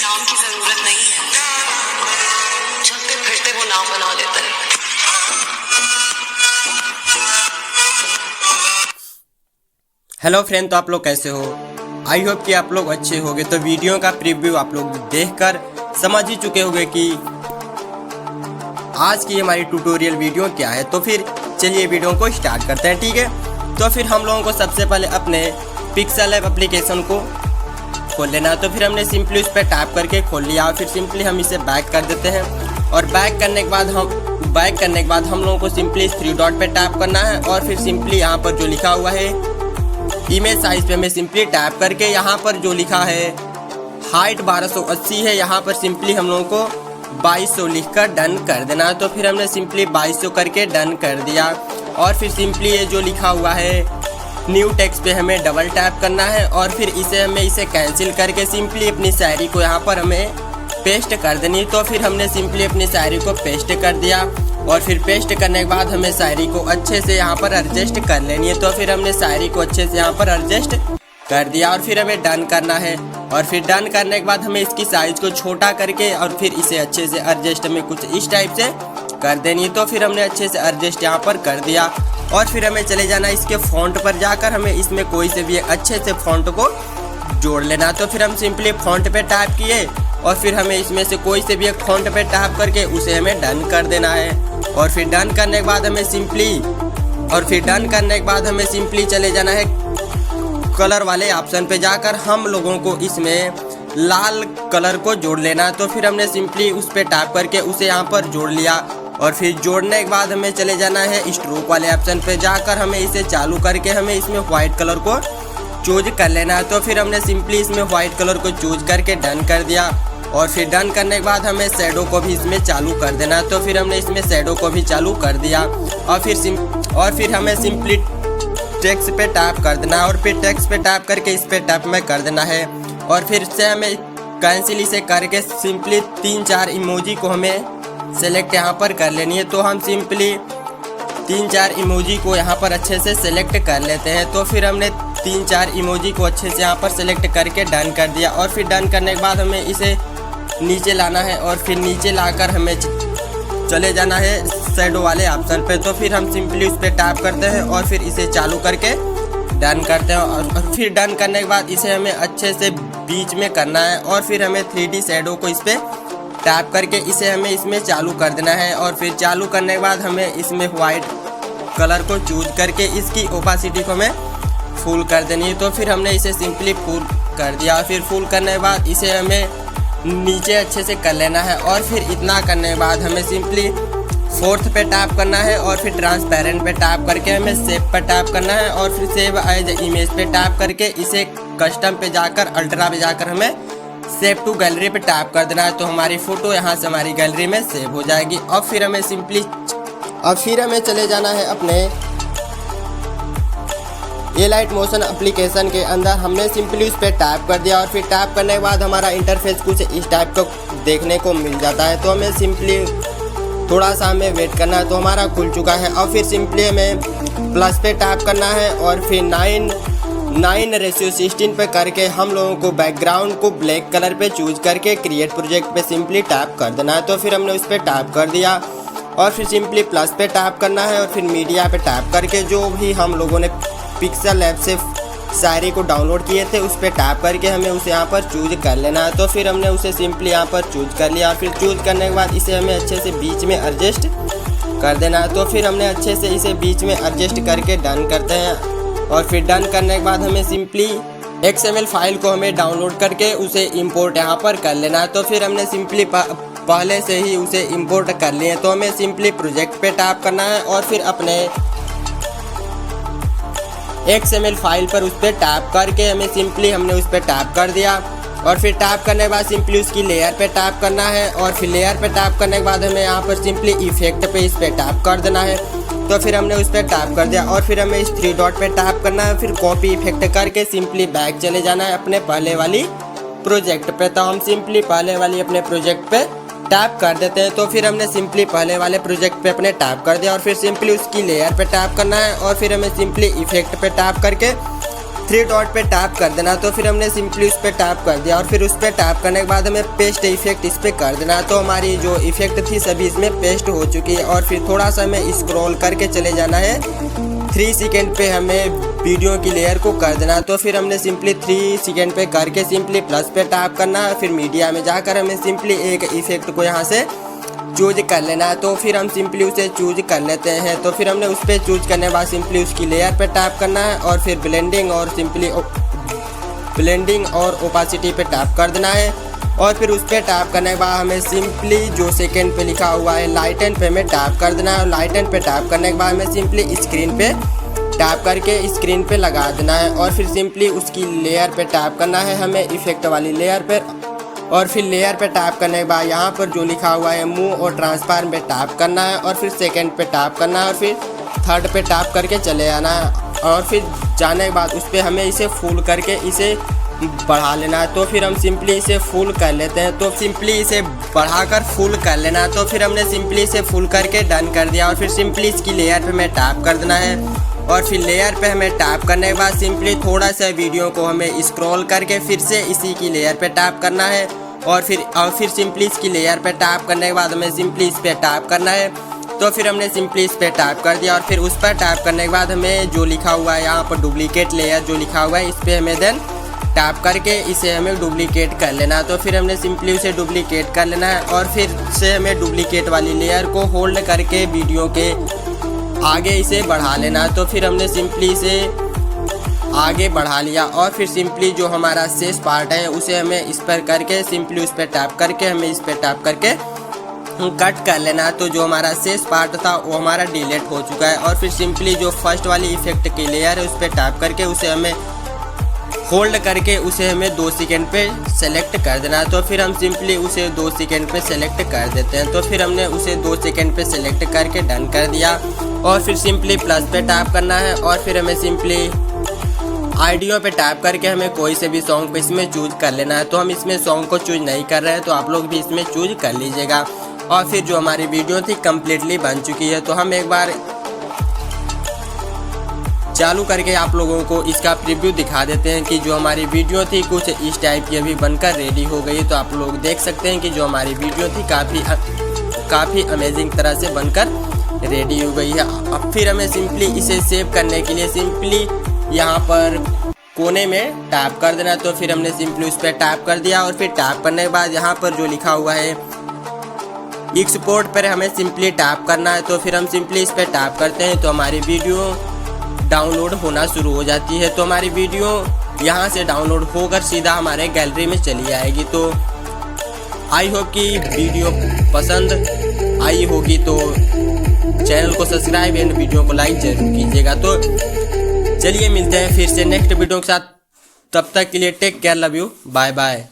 नाम की जरूरत नहीं है, चलते फिरते वो नाम बना देता है। हेलो फ्रेंड, तो आप लोग कैसे हो? आई होप कि आप लोग अच्छे होंगे। तो वीडियो का प्रीव्यू आप लोग देखकर समझ ही चुके होंगे कि आज की हमारी ट्यूटोरियल वीडियो क्या है। तो फिर चलिए वीडियो को स्टार्ट करते हैं, ठीक है। तो फिर हम लोगों को सबसे पहले अपने पिक्सेल लैब एप्लीकेशन को खोल लेना है। तो फिर हमने सिंपली उस पर टैप करके खोल लिया और फिर सिंपली हम इसे बैक कर देते हैं। और बैक करने के बाद हम लोगों को सिंपली 3 डॉट पे टैप करना है और फिर सिंपली यहाँ पर जो लिखा हुआ है इमेज साइज पे हमें सिंपली टैप करके यहाँ पर जो लिखा है हाइट 1280 है, यहाँ पर सिंपली हम लोगों को 2200 लिखकर डन कर देना है। तो फिर हमने सिंपली 2200 करके डन कर दिया और फिर सिंपली ये जो लिखा हुआ है न्यू टेक्स्ट पे हमें डबल टैप करना है और फिर इसे कैंसिल करके सिंपली अपनी शायरी को यहाँ पर हमें पेस्ट कर देनी। तो फिर हमने सिंपली अपनी शायरी को पेस्ट कर दिया और फिर पेस्ट करने के बाद हमें शायरी को अच्छे से यहाँ पर एडजस्ट कर लेनी है। तो फिर हमने शायरी को अच्छे से यहाँ पर एडजस्ट कर दिया और फिर हमें डन करना है। और फिर डन करने के बाद हमें इसकी साइज को छोटा करके और फिर इसे अच्छे से एडजस्ट हमें कुछ इस टाइप से कर देनी है। तो फिर हमने अच्छे से एडजस्ट यहाँ पर कर दिया और फिर हमें चले जाना इसके फॉन्ट पर जाकर हमें इसमें कोई से भी अच्छे से फॉन्ट को जोड़ लेना। तो फिर हम सिंपली फॉन्ट पे टैप किए और फिर हमें इसमें से कोई से भी एक फॉन्ट पे टैप करके उसे हमें डन कर देना है। और फिर डन करने के बाद हमें सिंपली चले जाना है कलर वाले ऑप्शन पे जाकर हम लोगों को इसमें लाल कलर को जोड़ लेना। तो फिर हमने सिंपली उस पे टैप करके उसे यहाँ पर जोड़ लिया और फिर जोड़ने के बाद हमें चले जाना है स्ट्रोक वाले ऑप्शन पे जाकर हमें इसे चालू करके हमें इसमें व्हाइट कलर को चूज कर लेना है। तो फिर हमने सिंपली इसमें व्हाइट कलर को चूज करके डन कर दिया और फिर डन करने के बाद हमें शैडो को भी इसमें चालू कर देना है। तो फिर हमने इसमें शैडो को भी चालू कर दिया और फिर हमें सिंपली टेक्स्ट पे टैप कर देना है और फिर टेक्स्ट पे टैप करके इस पे टैप में कर देना है और फिर से हमें कैंसिल इसे करके सिंपली 3-4 इमोजी को हमें सेलेक्ट यहाँ पर कर लेनी है। तो हम सिंपली 3-4 इमोजी को यहाँ पर अच्छे से सेलेक्ट कर लेते हैं। तो फिर हमने 3-4 इमोजी को अच्छे से यहाँ पर सेलेक्ट करके डन कर दिया और फिर डन करने के बाद हमें इसे नीचे लाना है और फिर नीचे लाकर हमें चले जाना है शैडो वाले ऑप्शन पे। तो फिर हम सिंपली उस पर टैप करते हैं और फिर इसे चालू करके डन करते हैं और फिर डन करने के बाद इसे हमें अच्छे से बीच में करना है और फिर हमें 3D शैडो को इस पर टैप करके इसे हमें इसमें चालू कर देना है और फिर चालू करने के बाद हमें इसमें वाइट कलर को चूज करके इसकी ओपासिटी को हमें फुल कर देनी है। तो फिर हमने इसे सिंपली फुल कर दिया और फिर फुल करने के बाद इसे हमें नीचे अच्छे से कर लेना है और फिर इतना करने के बाद हमें सिंपली 4th पे टैप करना है और फिर ट्रांसपेरेंट पे टैप करके हमें सेव पे टैप करना है और फिर सेव एज इमेज पे टैप करके इसे कस्टम पे जाकर अल्ट्रा पे जाकर हमें सेव टू गैलरी पे टैप कर देना है। तो हमारी फ़ोटो यहाँ से हमारी गैलरी में सेव हो जाएगी। और फिर हमें चले जाना है अपने एलाइट मोशन एप्लीकेशन के अंदर। हमने सिंपली उस पर टैप कर दिया और फिर टैप करने के बाद हमारा इंटरफेस कुछ इस टाइप का देखने को मिल जाता है। तो हमें सिंपली थोड़ा सा हमें वेट करना है। तो हमारा खुल चुका है और फिर सिंपली हमें प्लस पे टैप करना है और फिर 9:16 पे करके हम लोगों को बैकग्राउंड को ब्लैक कलर पे चूज करके क्रिएट प्रोजेक्ट पे सिंपली टैप कर देना है। तो फिर हमने उस पर टैप कर दिया और फिर सिंपली प्लस पे टैप करना है और फिर मीडिया पे टैप करके जो भी हम लोगों ने पिक्सेल लैब से शायरी को डाउनलोड किए थे उस पर टैप करके हमें उसे यहाँ पर चूज कर लेना है। तो फिर हमने उसे सिंपली यहाँ पर चूज कर लिया और फिर चूज करने के बाद इसे हमें अच्छे से बीच में एडजस्ट कर देना है। तो फिर हमने अच्छे से इसे बीच में एडजस्ट करके डन करते हैं और फिर डन करने के बाद हमें सिंपली XML फाइल को हमें डाउनलोड करके उसे इंपोर्ट यहाँ पर कर लेना है। तो फिर हमने सिंपली पहले से ही उसे इंपोर्ट कर लिए। तो हमें सिंपली प्रोजेक्ट पे टैप करना है और फिर अपने XML फाइल पर उस पर टैप करके हमने उस पर टैप कर दिया और फिर टैप करने के बाद सिंपली उसकी लेयर पे टैप करना है और फिर लेयर पे टैप करने के बाद हमें यहाँ पर सिंपली इफेक्ट पे इस पर टैप कर देना है। तो फिर हमने उस पर टैप कर दिया और फिर हमें इस 3 डॉट पे टैप करना है, फिर कॉपी इफेक्ट करके सिंपली बैक चले जाना है अपने पहले वाली प्रोजेक्ट पे। तो हम सिंपली पहले वाली अपने प्रोजेक्ट पे टैप कर देते हैं। तो फिर हमने सिंपली पहले वाले प्रोजेक्ट पे अपने टैप कर दिया और फिर सिंपली उसकी लेयर पे टैप करना है और फिर हमें सिंपली इफेक्ट पे टैप करके 3 डॉट पे टैप कर देना। तो फिर हमने सिंपली उस पर टैप कर दिया और फिर उस पर टैप करने के बाद हमें पेस्ट इफेक्ट इस पर कर देना। तो हमारी जो इफेक्ट थी सभी इसमें पेस्ट हो चुकी है। और फिर थोड़ा सा हमें स्क्रॉल करके चले जाना है, 3 सेकेंड पे हमें वीडियो की लेयर को कर देना। तो फिर हमने सिंपली 3 सेकेंड पे करके सिंपली प्लस पे टैप करना है। फिर मीडिया में जाकर हमें सिंपली एक इफेक्ट को यहाँ से चूज कर लेना है। तो फिर हम सिंपली उसे चूज कर लेते हैं। तो फिर हमने उस पर चूज करने के बाद सिंपली उसकी लेयर पे टैप करना है और फिर ब्लेंडिंग और ओपासिटी पे टैप कर देना है। और फिर उस पर टैप करने के बाद हमें सिंपली जो सेकेंड पे लिखा हुआ है लाइटन पे में टैप कर देना है। और लाइटन पे टैप करने के बाद हमें सिंपली स्क्रीन पे टैप करके स्क्रीन पे लगा देना है। और फिर सिंपली उसकी लेयर पे टैप करना है हमें इफेक्ट वाली लेयर पे। और फिर लेयर पे टैप करने के बाद यहाँ पर जो लिखा हुआ है मूव और ट्रांसफार्म पे टैप करना है। और फिर सेकंड पे टैप करना है और फिर थर्ड पे टैप करके चले आना है। और फिर जाने के बाद उस पर हमें इसे फुल करके इसे बढ़ा लेना है। तो फिर हम सिंपली इसे फुल कर लेते हैं। तो सिंपली इसे बढ़ाकर फुल कर लेना है। तो फिर हमने सिंपली इसे फुल करके डन कर दिया। और फिर सिंपली इसकी लेयर पे हमें टैप कर देना है। और फिर लेयर पे हमें टैप करने के बाद सिंपली थोड़ा सा वीडियो को हमें स्क्रॉल करके फिर से इसी की लेयर पे टैप करना है। और फिर सिंपली इसकी लेयर पे टैप करने के बाद हमें सिंपली इस पर टैप करना है। तो फिर हमने सिंपली इस पर टैप कर दिया। और फिर उस पर टैप करने के बाद हमें जो लिखा हुआ है यहाँ पर डुप्लीकेट लेयर जो लिखा हुआ है इस पर हमें देन टैप करके इसे हमें डुप्लीकेट कर लेना। तो फिर हमने सिंपली उसे डुप्लीकेट कर लेना है। और फिर से हमें डुप्लीकेट वाली लेयर को होल्ड करके वीडियो के आगे इसे बढ़ा लेना। तो फिर हमने सिंपली इसे आगे बढ़ा लिया। और फिर सिंपली जो हमारा शेष पार्ट है उसे हमें इस पर करके सिंपली उस पर टैप करके हमें इस पर टैप करके कट कर लेना। तो जो हमारा शेष पार्ट था वो हमारा डिलीट हो चुका है। और फिर सिंपली जो फर्स्ट वाली इफेक्ट की लेयर है उस पर टैप करके उसे हमें होल्ड करके उसे हमें 2 सेकेंड पे सेलेक्ट कर देना है। तो फिर हम सिंपली उसे 2 सेकेंड पे सेलेक्ट कर देते हैं। तो फिर हमने उसे 2 सेकेंड पे सेलेक्ट करके डन कर दिया। और फिर सिंपली प्लस पे टैप करना है। और फिर हमें सिंपली आइडियो पे टैप करके हमें कोई से भी सॉन्ग पे इसमें चूज कर लेना है। तो हम इसमें सॉन्ग को चूज नहीं कर रहे हैं, तो आप लोग भी इसमें चूज कर लीजिएगा। और फिर जो हमारी वीडियो थी कम्प्लीटली बन चुकी है। तो हम एक बार चालू करके आप लोगों को इसका प्रीव्यू दिखा देते हैं कि जो हमारी वीडियो थी कुछ इस टाइप की अभी बनकर रेडी हो गई। तो आप लोग देख सकते हैं कि जो हमारी वीडियो थी काफ़ी अमेजिंग तरह से बनकर रेडी हो गई है। अब फिर हमें सिंपली इसे सेव करने के लिए सिंपली यहाँ पर कोने में टैप कर देना। तो फिर हमने सिंपली उस पर टैप कर दिया। और फिर टैप करने के बाद यहाँ पर जो लिखा हुआ है एक्सपोर्ट पर हमें सिंपली टैप करना है। तो फिर हम सिंपली इस पर टैप करते हैं तो हमारी वीडियो डाउनलोड होना शुरू हो जाती है। तो हमारी वीडियो यहाँ से डाउनलोड होकर सीधा हमारे गैलरी में चली आएगी। तो आई होप कि वीडियो पसंद आई होगी तो चैनल को सब्सक्राइब एंड वीडियो को लाइक जरूर कीजिएगा। तो चलिए मिलते हैं फिर से नेक्स्ट वीडियो के साथ। तब तक के लिए take care, love you, bye bye.